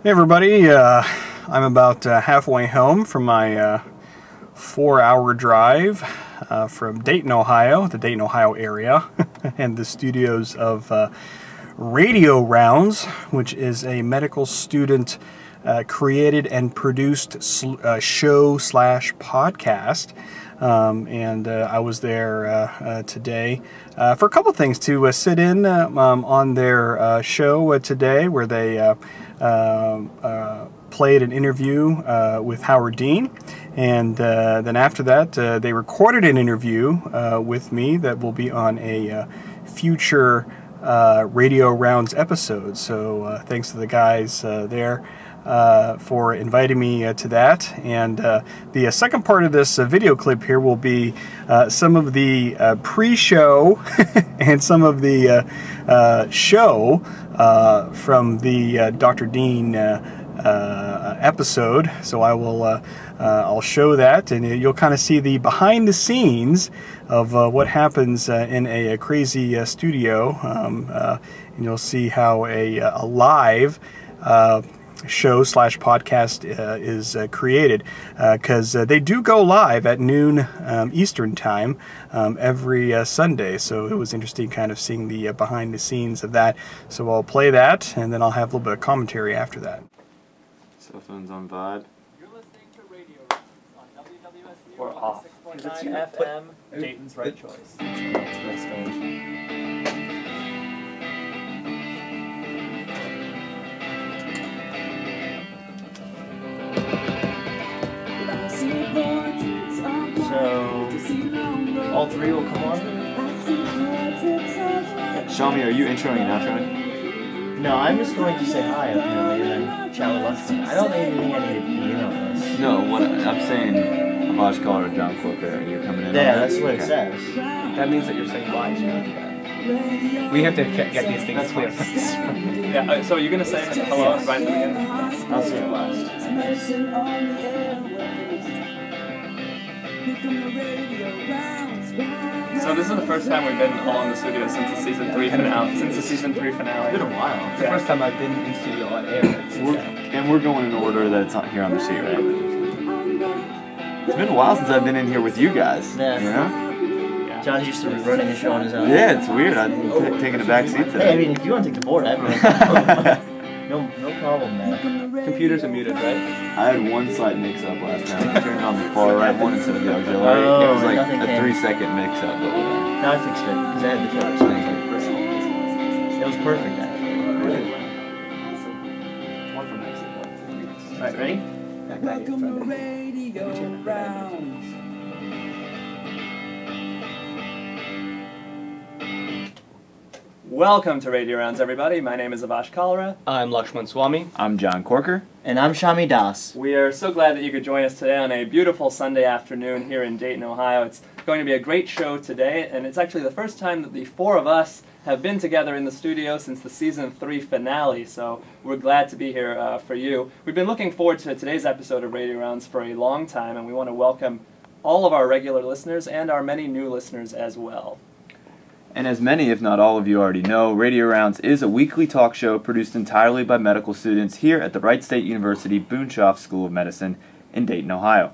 Hey everybody, I'm about halfway home from my 4-hour drive from Dayton, Ohio, the Dayton, Ohio area, and the studios of Radio Rounds, which is a medical student created and produced show/podcast. And I was there today for a couple things, to sit in on their show today, where they played an interview with Howard Dean, and then after that they recorded an interview with me that will be on a future Radio Rounds episode. So thanks to the guys there for inviting me to that. And the second part of this video clip here will be some of the pre-show and some of the show from the Dr. Dean episode. So I will I'll show that, and you'll kind of see the behind the scenes of what happens in a crazy studio, and you'll see how a live show/podcast is created, because they do go live at noon Eastern time every Sunday. So it was interesting kind of seeing the behind the scenes of that. So I'll play that, and then I'll have a little bit of commentary after that. Cell phone's on VOD. You're listening to Radio on WWSU. Or off. 6.9 FM, Dayton's right choice. That's very strange. So, all three will come on? Shami, are you introing and outroing? No, I'm just going to say hi apparently and then chat with Lexington. I don't think I need to be in on this. No, what I'm saying, Avash Caller or John Corker, are you coming in? Yeah, on that's what it Okay. says. That means that you're saying bye to me. We have to get these things clear first. Yeah, so you're going to say hello right at the beginning? I'll see it last. So this is the first time we've been all in the studio since the season 3 finale. It's been a while. It's the first time I've been in studio on air. And we're going in order that it's not here on the sheet, right? It's been a while since I've been in here with you guys. Yeah. You know? John's used to running a show on his own. Yeah, it's weird. I'm taking a back seat Hey, I today. mean, if you want to take the board, I have no problem, man. Computers are muted, right? I had one slight mix-up last time. I turned on the far right one instead of the auxiliary. Oh, It was like nothing a came. 3-second mix-up. But Now I fixed it, because I had the filters. It was perfect, actually. One from Mexico. Alright, ready? Welcome to Radio Rounds, everybody. My name is Avash Kalra. I'm Lakshman Swami. I'm John Corker. And I'm Shami Das. We are so glad that you could join us today on a beautiful Sunday afternoon here in Dayton, Ohio. It's going to be a great show today, and it's actually the first time that the four of us have been together in the studio since the season 3 finale, so we're glad to be here for you. We've been looking forward to today's episode of Radio Rounds for a long time, and we want to welcome all of our regular listeners and our many new listeners as well. And as many, if not all of you already know, Radio Rounds is a weekly talk show produced entirely by medical students here at the Wright State University Boonshoff School of Medicine in Dayton, Ohio.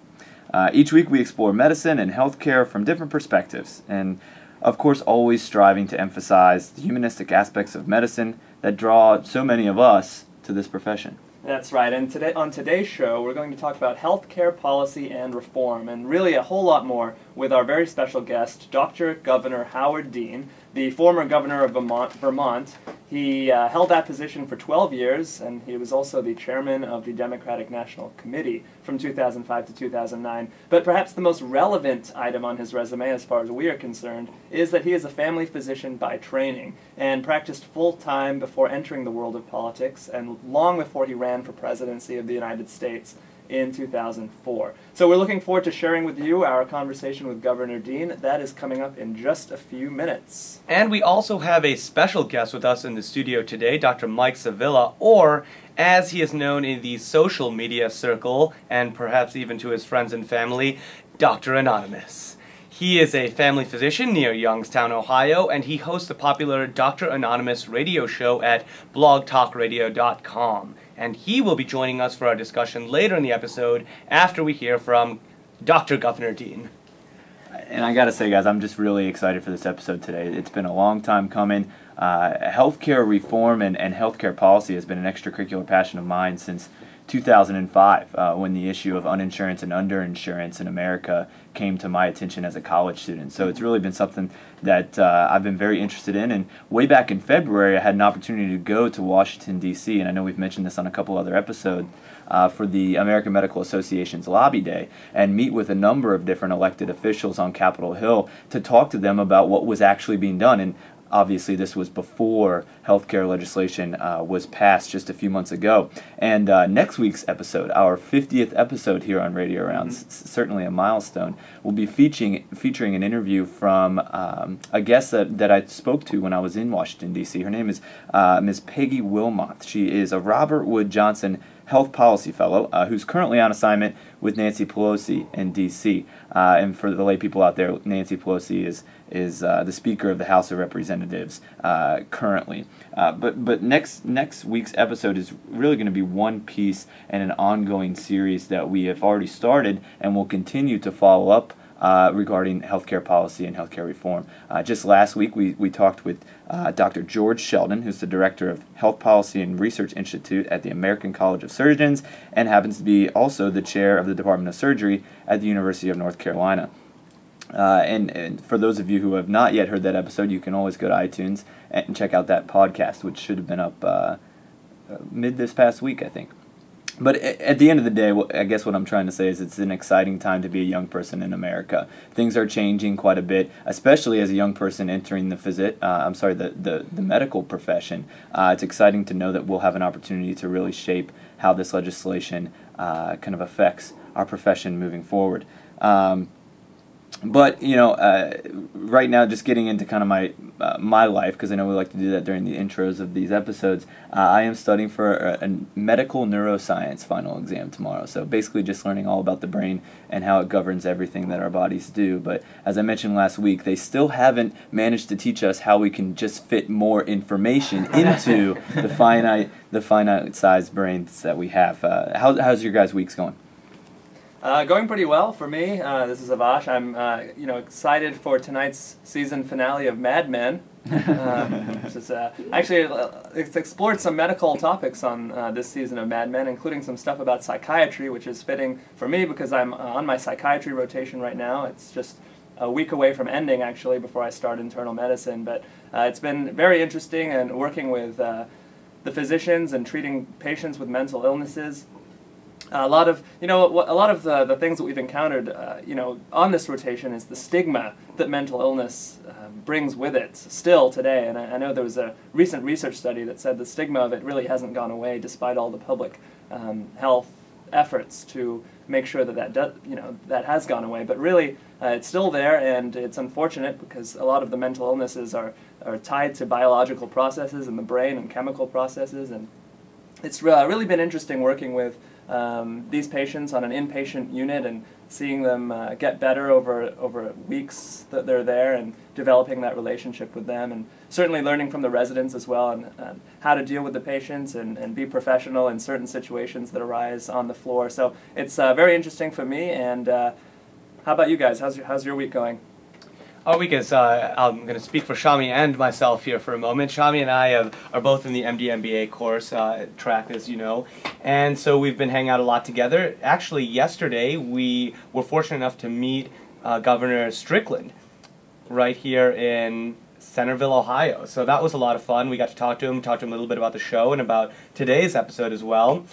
Each week we explore medicine and healthcare from different perspectives, and of course always striving to emphasize the humanistic aspects of medicine that draw so many of us to this profession. That's right, and today, on today's show, we're going to talk about healthcare policy and reform, and really a whole lot more with our very special guest, Dr. Governor Howard Dean, the former governor of Vermont. He held that position for 12 years, and he was also the chairman of the Democratic National Committee from 2005 to 2009. But perhaps the most relevant item on his resume, as far as we are concerned, is that he is a family physician by training and practiced full-time before entering the world of politics and long before he ran for presidency of the United States in 2004. So we're looking forward to sharing with you our conversation with Governor Dean. That is coming up in just a few minutes. And we also have a special guest with us in the studio today, Dr. Mike Sevilla, or as he is known in the social media circle, and perhaps even to his friends and family, Dr. Anonymous. He is a family physician near Youngstown, Ohio, and he hosts the popular Dr. Anonymous radio show at blogtalkradio.com. and he will be joining us for our discussion later in the episode after we hear from Dr. Governor Dean. And I gotta say, guys, I'm just really excited for this episode today. It's been a long time coming. Healthcare reform and healthcare policy has been an extracurricular passion of mine since 2005, when the issue of uninsurance and underinsurance in America came to my attention as a college student. So it's really been something that I've been very interested in. And way back in February, I had an opportunity to go to Washington, D.C., and I know we've mentioned this on a couple other episodes, for the American Medical Association's Lobby Day, and meet with a number of different elected officials on Capitol Hill to talk to them about what was actually being done. And obviously, this was before healthcare legislation was passed just a few months ago. And next week's episode, our 50th episode here on Radio Rounds, certainly a milestone, will be featuring an interview from a guest that I spoke to when I was in Washington, D.C. Her name is Ms. Peggy Wilmoth. She is a Robert Wood Johnson Health Policy Fellow who's currently on assignment with Nancy Pelosi in D.C. And for the lay people out there, Nancy Pelosi is the Speaker of the House of Representatives currently. But next week's episode is really going to be one piece in an ongoing series that we have already started and will continue to follow up regarding healthcare policy and healthcare reform. Just last week, we talked with Dr. George Sheldon, who's the Director of Health Policy and Research Institute at the American College of Surgeons and happens to be also the Chair of the Department of Surgery at the University of North Carolina. And for those of you who have not yet heard that episode, you can always go to iTunes and check out that podcast, which should have been up mid this past week, I think. But at the end of the day, I guess what I'm trying to say is it's an exciting time to be a young person in America. Things are changing quite a bit, especially as a young person entering the medical profession. It's exciting to know that we'll have an opportunity to really shape how this legislation kind of affects our profession moving forward. But right now, just getting into kind of my life, because I know we like to do that during the intros of these episodes. I am studying for a medical neuroscience final exam tomorrow. So basically, just learning all about the brain and how it governs everything that our bodies do. But as I mentioned last week, they still haven't managed to teach us how we can just fit more information into the finite sized brains that we have. How's your guys' weeks going? Going pretty well for me. This is Avash. I'm excited for tonight's season finale of Mad Men. It's explored some medical topics on this season of Mad Men, including some stuff about psychiatry, which is fitting for me because I'm on my psychiatry rotation right now. It's just a week away from ending, actually, before I start internal medicine. But it's been very interesting and working with the physicians and treating patients with mental illnesses. A lot of the things that we've encountered, on this rotation is the stigma that mental illness brings with it still today. And I know there was a recent research study that said the stigma of it really hasn't gone away, despite all the public health efforts to make sure that has gone away. But really, it's still there, and it's unfortunate because a lot of the mental illnesses are tied to biological processes in the brain and chemical processes, and it's really been interesting working with these patients on an inpatient unit and seeing them get better over weeks that they're there and developing that relationship with them, and certainly learning from the residents as well and how to deal with the patients and be professional in certain situations that arise on the floor. So it's very interesting for me. And how about you guys? How's your week going? Our week is, I'm going to speak for Shami and myself here for a moment. Shami and I are both in the MD MBA course track, as you know, and so we've been hanging out a lot together. Actually, yesterday we were fortunate enough to meet Governor Strickland right here in Centerville, Ohio. So that was a lot of fun. We got to talk to him a little bit about the show and about today's episode as well.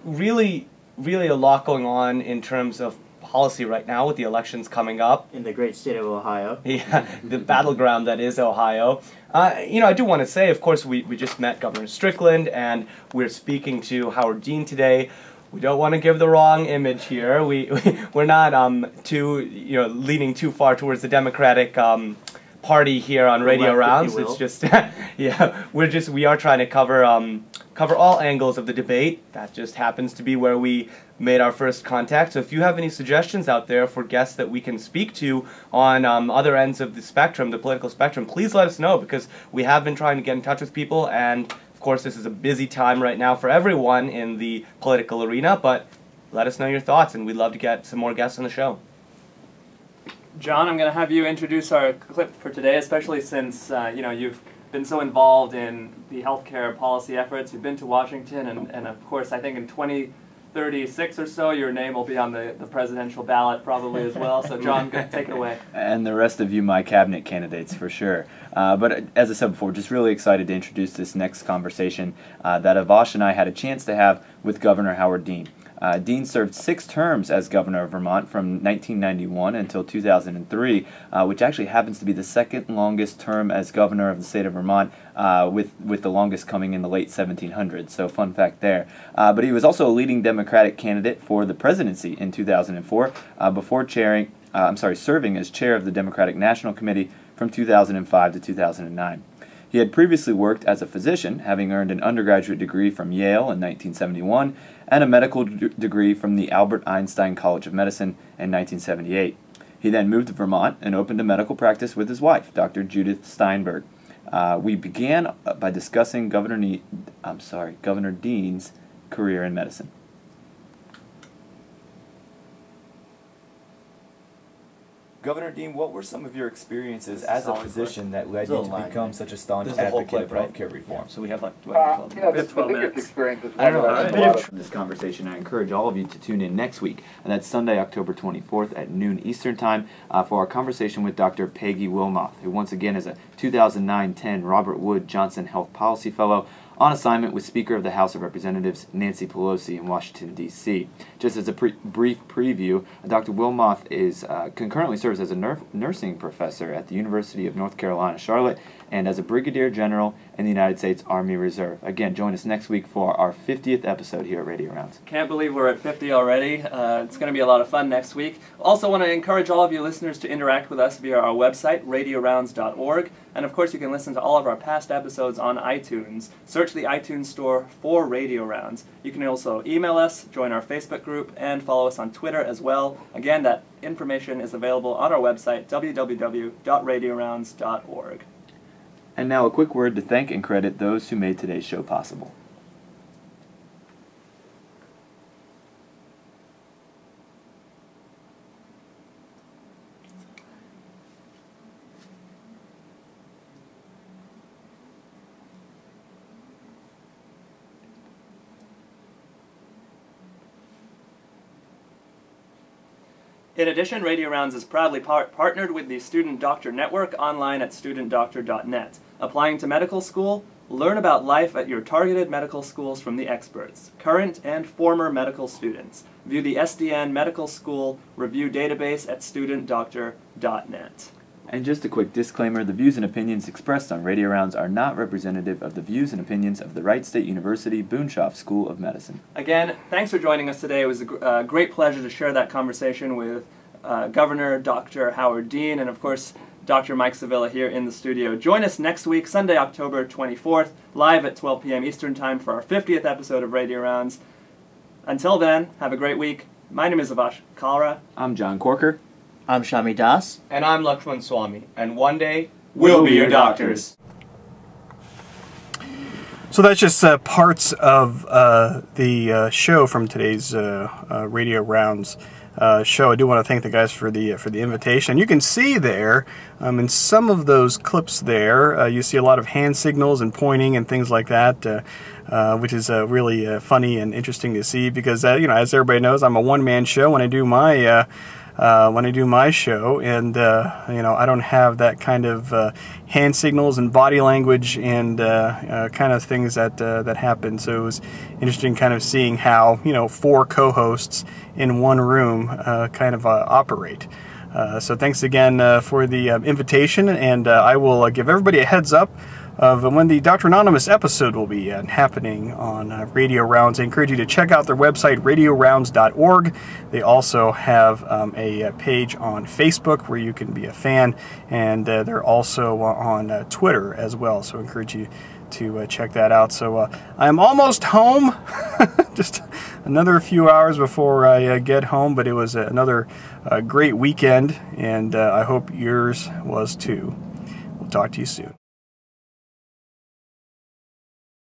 Really a lot going on in terms of policy right now with the elections coming up. In the great state of Ohio. Yeah, the battleground that is Ohio. I do want to say, of course, we just met Governor Strickland, and we're speaking to Howard Dean today. We don't want to give the wrong image here. We're not leaning too far towards the Democratic party here on Radio Rounds. It's just we are trying to cover all angles of the debate. That just happens to be where we made our first contact. So if you have any suggestions out there for guests that we can speak to on other ends of the spectrum, the political spectrum, please let us know, because we have been trying to get in touch with people and Of course, this is a busy time right now for everyone in the political arena, but let us know your thoughts, and we'd love to get some more guests on the show. John, I'm going to have you introduce our clip for today, especially since you've been so involved in the healthcare policy efforts. You've been to Washington, and of course, I think in 2036 or so, your name will be on the presidential ballot probably as well. So John, take it away. And the rest of you, my cabinet candidates, for sure. But as I said before, just really excited to introduce this next conversation that Avash and I had a chance to have with Governor Howard Dean. Dean served 6 terms as governor of Vermont from 1991 until 2003, which actually happens to be the second longest term as governor of the state of Vermont, with the longest coming in the late 1700s. So fun fact there. But he was also a leading Democratic candidate for the presidency in 2004 before serving as chair of the Democratic National Committee from 2005 to 2009. He had previously worked as a physician, having earned an undergraduate degree from Yale in 1971 and a medical degree from the Albert Einstein College of Medicine in 1978. He then moved to Vermont and opened a medical practice with his wife, Dr. Judith Steinberg. We began by discussing Governor Dean's career in medicine. Governor Dean, what were some of your experiences as a physician that led you to become such a staunch advocate for healthcare reform? So we have like Yeah, the 12 biggest minutes. experience is I don't know. one Right. This conversation, I encourage all of you to tune in next week, and that's Sunday, October 24th at noon Eastern Time, for our conversation with Dr. Peggy Wilmoth, who once again is a 2009-10 Robert Wood Johnson Health Policy Fellow on assignment with Speaker of the House of Representatives Nancy Pelosi in Washington, D.C. Just as a brief preview, Dr. Wilmoth concurrently serves as a nursing professor at the University of North Carolina, Charlotte, and as a brigadier general in the United States Army Reserve. Again, join us next week for our 50th episode here at Radio Rounds. Can't believe we're at 50 already. It's going to be a lot of fun next week. Also want to encourage all of you listeners to interact with us via our website, radiorounds.org. And of course, you can listen to all of our past episodes on iTunes. Search the iTunes store for Radio Rounds. You can also email us, join our Facebook group, and follow us on Twitter as well. Again, that information is available on our website, www.radiorounds.org. And now a quick word to thank and credit those who made today's show possible. In addition, Radio Rounds is proudly partnered with the Student Doctor Network online at studentdoctor.net. Applying to medical school? Learn about life at your targeted medical schools from the experts, current and former medical students. View the SDN Medical School Review Database at studentdoctor.net. And just a quick disclaimer, the views and opinions expressed on Radio Rounds are not representative of the views and opinions of the Wright State University Boonshoff School of Medicine. Again, thanks for joining us today. It was a great pleasure to share that conversation with Governor Dr. Howard Dean and, of course, Dr. Mike Sevilla here in the studio. Join us next week, Sunday, October 24th, live at 12 p.m. Eastern Time for our 50th episode of Radio Rounds. Until then, have a great week. My name is Avash Kalra. I'm John Corker. I'm Shami Das. And I'm Lakshman Swami. And one day, We'll be your doctors. So that's just parts of the show from today's Radio Rounds show. I do want to thank the guys for the invitation. You can see there in some of those clips there, you see a lot of hand signals and pointing and things like that, which is really funny and interesting to see because as everybody knows, I'm a one-man show when I do my show, and I don't have that kind of hand signals and body language and kind of things that happen. So it was interesting kind of seeing how 4 co-hosts in one room kind of operate. So thanks again for the invitation, and I will give everybody a heads up of when the Dr. Anonymous episode will be happening on Radio Rounds. I encourage you to check out their website, radiorounds.org. They also have a page on Facebook where you can be a fan, and they're also on Twitter as well, so I encourage you to check that out. So I'm almost home, just another few hours before I get home, but it was another great weekend, and I hope yours was too. We'll talk to you soon.